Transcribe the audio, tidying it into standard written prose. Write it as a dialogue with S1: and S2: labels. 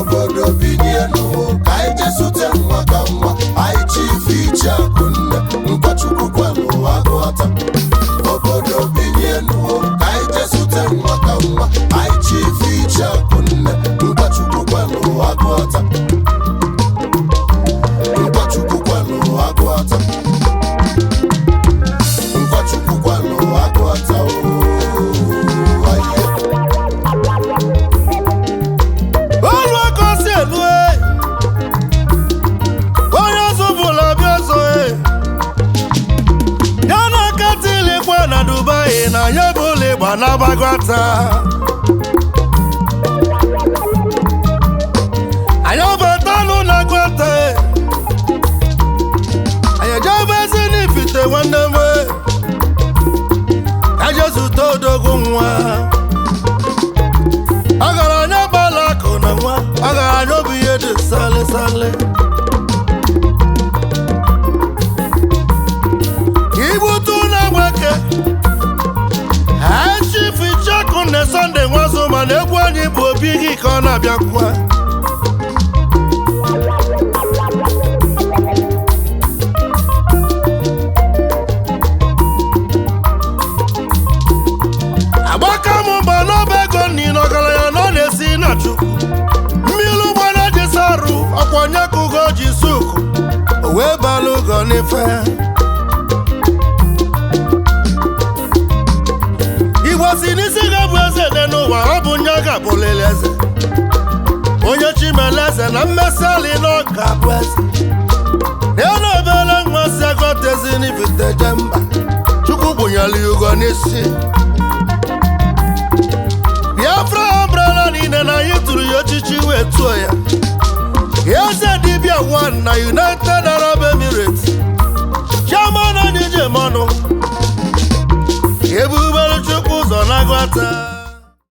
S1: obodo binye n'ụwa ka anyị jesute nwa ka nwa anyị chief iche akụnne nkwa chukwu kwelu aguata obodo binye n'ụwa ka anyị jesute nwa ka nwa anyị chief iche akụnne nkwa chukwu kwelu aguata nkwa chukwu kwelu aguata nkwa chukwu kwelu aguata
S2: na ya bole bana bagata ayo betanu na gwata ayo jabezi ni fite wandeme ajesu todogo nwa agara nya balako na nwa agara nyo biye de sale sale ibutu na gwake ne Sunday nwazo ma na egwu anyị bụ obi gị ka ọ na-abịakwa agbaka m mba n'ọba ego nni n'ọgaranya na ọ na-esi na chukwu mmiri ụgbọ na-ejesi arụ ọkwa onye ka ugo ji suku o wee bala ugo n'ife si n'isi ga-abụ eze dị n'ụwa ọ bụ nye ga-abụlili eze onye chimele eze na mmesali n'ọka bụ eze ya na obele nwa si agọtezi n'ifite mba chukwu gbụnyere ya ugo n'isi Biafra ambrala niile na anyị tụrụ ya ochichi wee tụọ ya eze dibịa 1 na United Arab Emirates chairman anyị jem ọnụ ebubere chukwu ụzọ na aguata